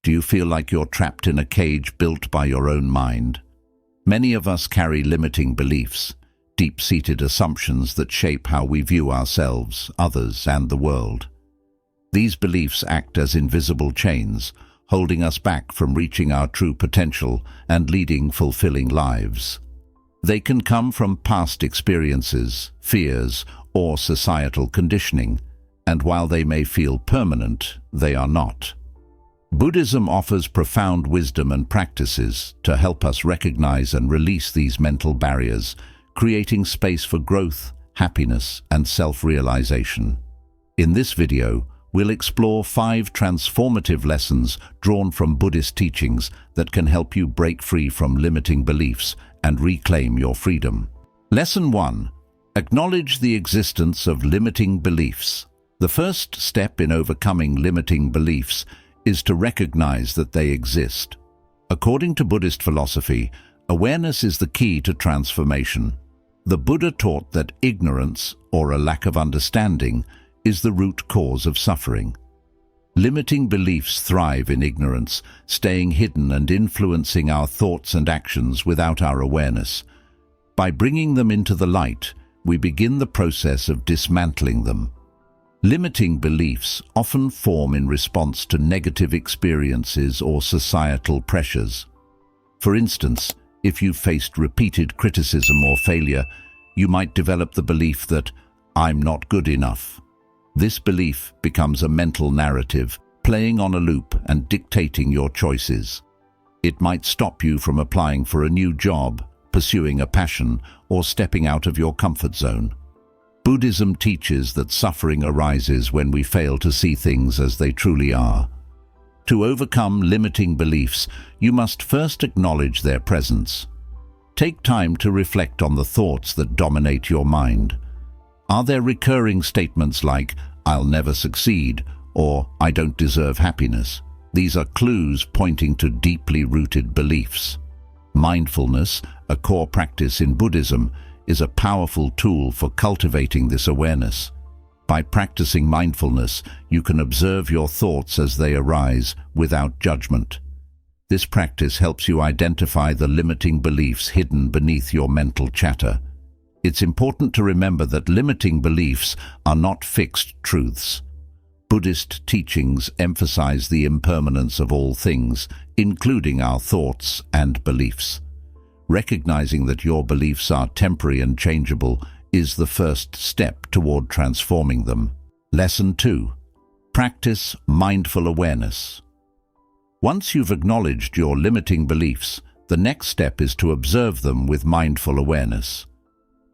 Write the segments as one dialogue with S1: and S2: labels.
S1: Do you feel like you're trapped in a cage built by your own mind? Many of us carry limiting beliefs, deep-seated assumptions that shape how we view ourselves, others, and the world. These beliefs act as invisible chains, holding us back from reaching our true potential and leading fulfilling lives. They can come from past experiences, fears, or societal conditioning, and while they may feel permanent, they are not. Buddhism offers profound wisdom and practices to help us recognize and release these mental barriers, creating space for growth, happiness, and self-realization. In this video, we'll explore 5 transformative lessons drawn from Buddhist teachings that can help you break free from limiting beliefs and reclaim your freedom. Lesson 1. Acknowledge the existence of limiting beliefs. The first step in overcoming limiting beliefs is to recognize that they exist. According to Buddhist philosophy, awareness is the key to transformation. The Buddha taught that ignorance, or a lack of understanding, is the root cause of suffering. Limiting beliefs thrive in ignorance, staying hidden and influencing our thoughts and actions without our awareness. By bringing them into the light, we begin the process of dismantling them. Limiting beliefs often form in response to negative experiences or societal pressures. For instance, if you've faced repeated criticism or failure, you might develop the belief that "I'm not good enough." This belief becomes a mental narrative, playing on a loop and dictating your choices. It might stop you from applying for a new job, pursuing a passion, or stepping out of your comfort zone. Buddhism teaches that suffering arises when we fail to see things as they truly are. To overcome limiting beliefs, you must first acknowledge their presence. Take time to reflect on the thoughts that dominate your mind. Are there recurring statements like, "I'll never succeed," or "I don't deserve happiness"? These are clues pointing to deeply rooted beliefs. Mindfulness, a core practice in Buddhism, is a powerful tool for cultivating this awareness. By practicing mindfulness, you can observe your thoughts as they arise without judgment. This practice helps you identify the limiting beliefs hidden beneath your mental chatter. It's important to remember that limiting beliefs are not fixed truths. Buddhist teachings emphasize the impermanence of all things, including our thoughts and beliefs. Recognizing that your beliefs are temporary and changeable is the first step toward transforming them. Lesson 2. Practice mindful awareness. Once you've acknowledged your limiting beliefs, the next step is to observe them with mindful awareness.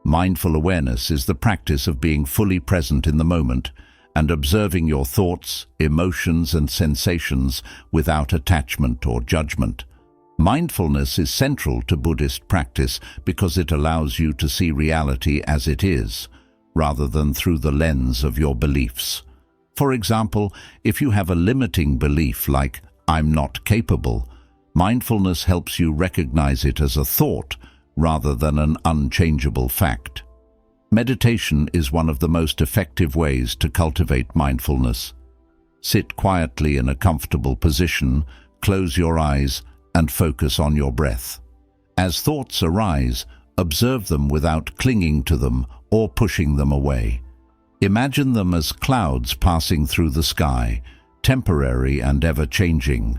S1: Mindful awareness is the practice of being fully present in the moment and observing your thoughts, emotions, and sensations without attachment or judgment. Mindfulness is central to Buddhist practice because it allows you to see reality as it is, rather than through the lens of your beliefs. For example, if you have a limiting belief like, "I'm not capable," mindfulness helps you recognize it as a thought rather than an unchangeable fact. Meditation is one of the most effective ways to cultivate mindfulness. Sit quietly in a comfortable position, close your eyes, and focus on your breath. As thoughts arise, observe them without clinging to them or pushing them away. Imagine them as clouds passing through the sky, temporary and ever-changing.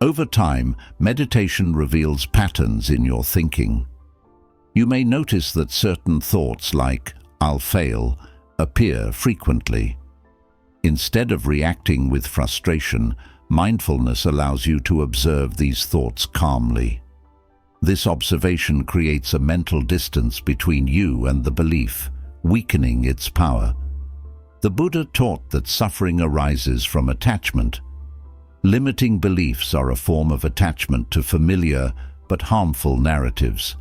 S1: Over time, meditation reveals patterns in your thinking. You may notice that certain thoughts like, "I'll fail," appear frequently. Instead of reacting with frustration, mindfulness allows you to observe these thoughts calmly. This observation creates a mental distance between you and the belief, weakening its power. The Buddha taught that suffering arises from attachment. Limiting beliefs are a form of attachment to familiar but harmful narratives.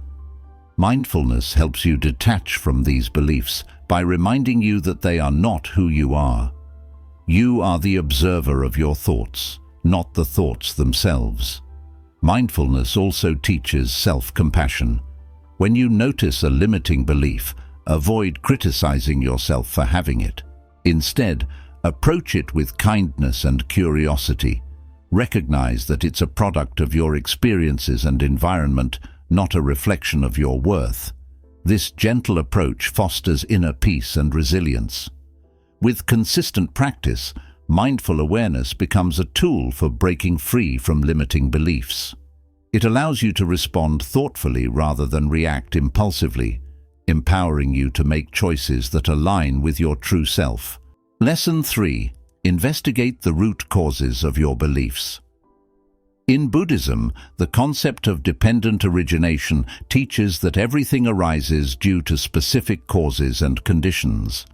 S1: Mindfulness helps you detach from these beliefs by reminding you that they are not who you are. You are the observer of your thoughts, not the thoughts themselves. Mindfulness also teaches self-compassion. When you notice a limiting belief, avoid criticizing yourself for having it. Instead, approach it with kindness and curiosity. Recognize that it's a product of your experiences and environment, not a reflection of your worth. This gentle approach fosters inner peace and resilience. With consistent practice, mindful awareness becomes a tool for breaking free from limiting beliefs. It allows you to respond thoughtfully rather than react impulsively, empowering you to make choices that align with your true self. Lesson 3. Investigate the root causes of your beliefs. In Buddhism, the concept of dependent origination teaches that everything arises due to specific causes and conditions.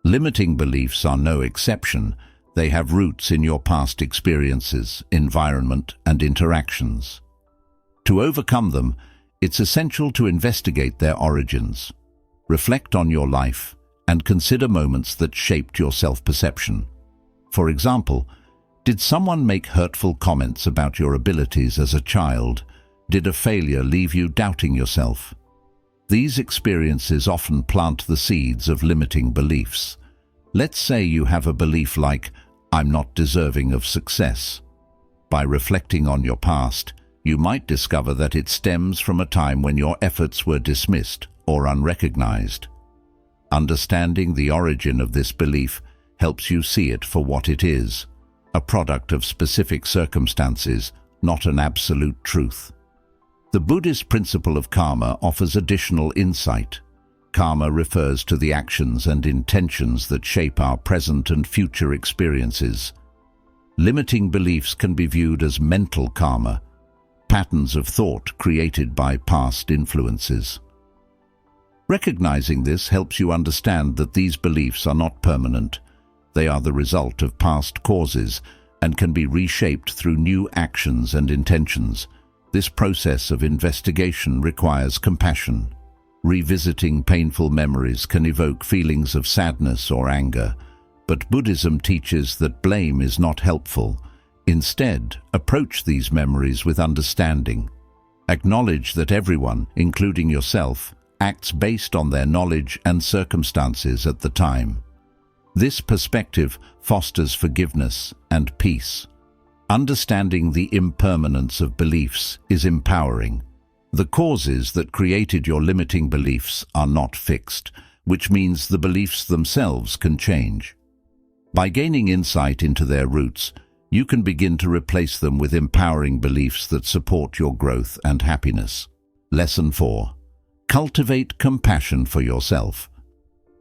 S1: Limiting beliefs are no exception. They have roots in your past experiences, environment, and interactions. To overcome them, it's essential to investigate their origins. Reflect on your life and consider moments that shaped your self-perception. For example, did someone make hurtful comments about your abilities as a child? Did a failure leave you doubting yourself? These experiences often plant the seeds of limiting beliefs. Let's say you have a belief like, "I'm not deserving of success." By reflecting on your past, you might discover that it stems from a time when your efforts were dismissed or unrecognized. Understanding the origin of this belief helps you see it for what it is, a product of specific circumstances, not an absolute truth. The Buddhist principle of karma offers additional insight. Karma refers to the actions and intentions that shape our present and future experiences. Limiting beliefs can be viewed as mental karma, patterns of thought created by past influences. Recognizing this helps you understand that these beliefs are not permanent. They are the result of past causes and can be reshaped through new actions and intentions. This process of investigation requires compassion. Revisiting painful memories can evoke feelings of sadness or anger, but Buddhism teaches that blame is not helpful. Instead, approach these memories with understanding. Acknowledge that everyone, including yourself, acts based on their knowledge and circumstances at the time. This perspective fosters forgiveness and peace. Understanding the impermanence of beliefs is empowering. The causes that created your limiting beliefs are not fixed, which means the beliefs themselves can change. By gaining insight into their roots, you can begin to replace them with empowering beliefs that support your growth and happiness. Lesson 4. Cultivate compassion for yourself.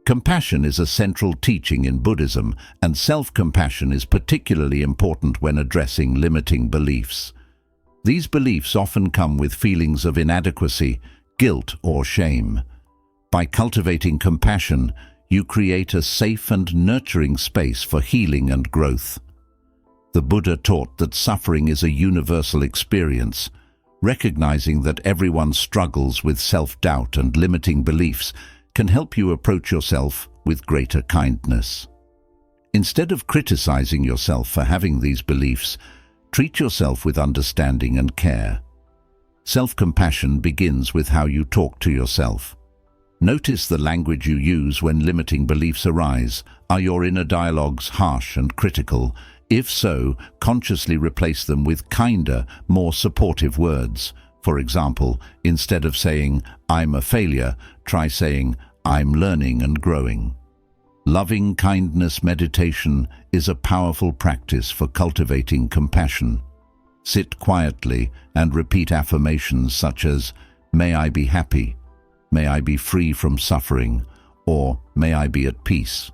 S1: Compassion is a central teaching in Buddhism, and self-compassion is particularly important when addressing limiting beliefs. These beliefs often come with feelings of inadequacy, guilt, or shame. By cultivating compassion, you create a safe and nurturing space for healing and growth. The Buddha taught that suffering is a universal experience. Recognizing that everyone struggles with self-doubt and limiting beliefs can help you approach yourself with greater kindness. Instead of criticizing yourself for having these beliefs, treat yourself with understanding and care. Self-compassion begins with how you talk to yourself. Notice the language you use when limiting beliefs arise. Are your inner dialogues harsh and critical? If so, consciously replace them with kinder, more supportive words. For example, instead of saying, "I'm a failure," try saying, "I'm learning and growing." Loving kindness meditation is a powerful practice for cultivating compassion. Sit quietly and repeat affirmations such as, "May I be happy," "May I be free from suffering," or "May I be at peace."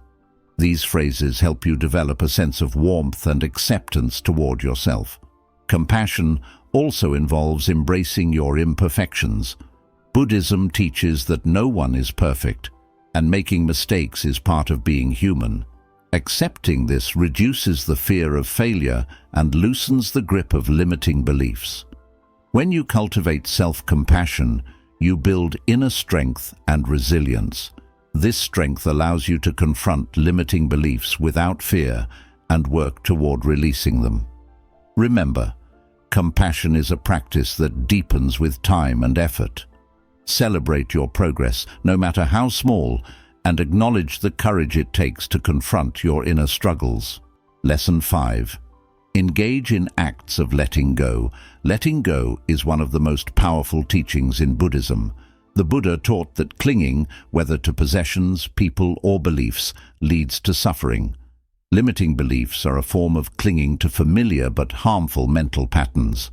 S1: These phrases help you develop a sense of warmth and acceptance toward yourself. Compassion also involves embracing your imperfections. Buddhism teaches that no one is perfect, and making mistakes is part of being human. Accepting this reduces the fear of failure and loosens the grip of limiting beliefs. When you cultivate self-compassion, you build inner strength and resilience. This strength allows you to confront limiting beliefs without fear and work toward releasing them. Remember, compassion is a practice that deepens with time and effort. Celebrate your progress, no matter how small, and acknowledge the courage it takes to confront your inner struggles. Lesson 5. Engage in acts of letting go. Letting go is one of the most powerful teachings in Buddhism. The Buddha taught that clinging, whether to possessions, people, or beliefs, leads to suffering. Limiting beliefs are a form of clinging to familiar but harmful mental patterns.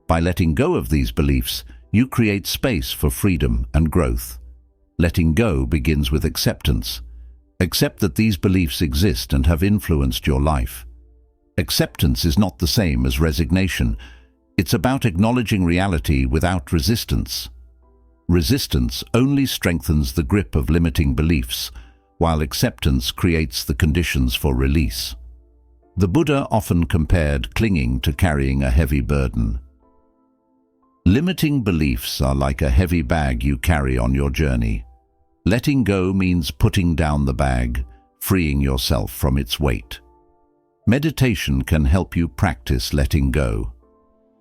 S1: By letting go of these beliefs, you create space for freedom and growth. Letting go begins with acceptance. Accept that these beliefs exist and have influenced your life. Acceptance is not the same as resignation. It's about acknowledging reality without resistance. Resistance only strengthens the grip of limiting beliefs, while acceptance creates the conditions for release. The Buddha often compared clinging to carrying a heavy burden. Limiting beliefs are like a heavy bag you carry on your journey. Letting go means putting down the bag, freeing yourself from its weight. Meditation can help you practice letting go.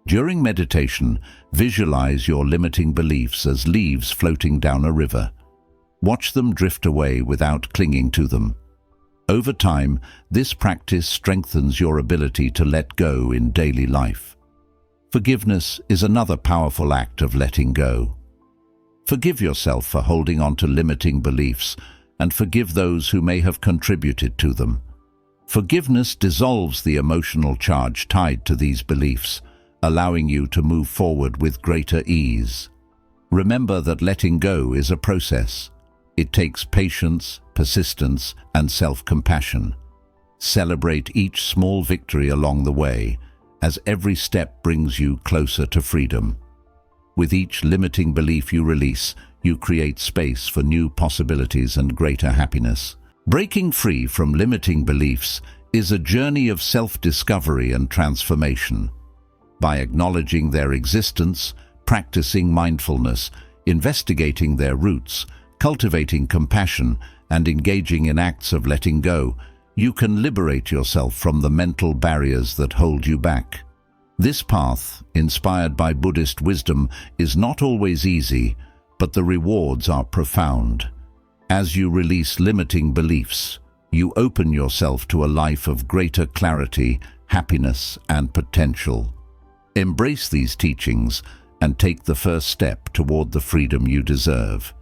S1: During meditation, visualize your limiting beliefs as leaves floating down a river. Watch them drift away without clinging to them. Over time, this practice strengthens your ability to let go in daily life. Forgiveness is another powerful act of letting go. Forgive yourself for holding on to limiting beliefs and forgive those who may have contributed to them. Forgiveness dissolves the emotional charge tied to these beliefs, allowing you to move forward with greater ease. Remember that letting go is a process. It takes patience, persistence, and self-compassion. Celebrate each small victory along the way, as every step brings you closer to freedom. With each limiting belief you release, you create space for new possibilities and greater happiness. Breaking free from limiting beliefs is a journey of self-discovery and transformation. By acknowledging their existence, practicing mindfulness, investigating their roots, cultivating compassion, and engaging in acts of letting go, you can liberate yourself from the mental barriers that hold you back. This path, inspired by Buddhist wisdom, is not always easy, but the rewards are profound. As you release limiting beliefs, you open yourself to a life of greater clarity, happiness, and potential. Embrace these teachings and take the first step toward the freedom you deserve.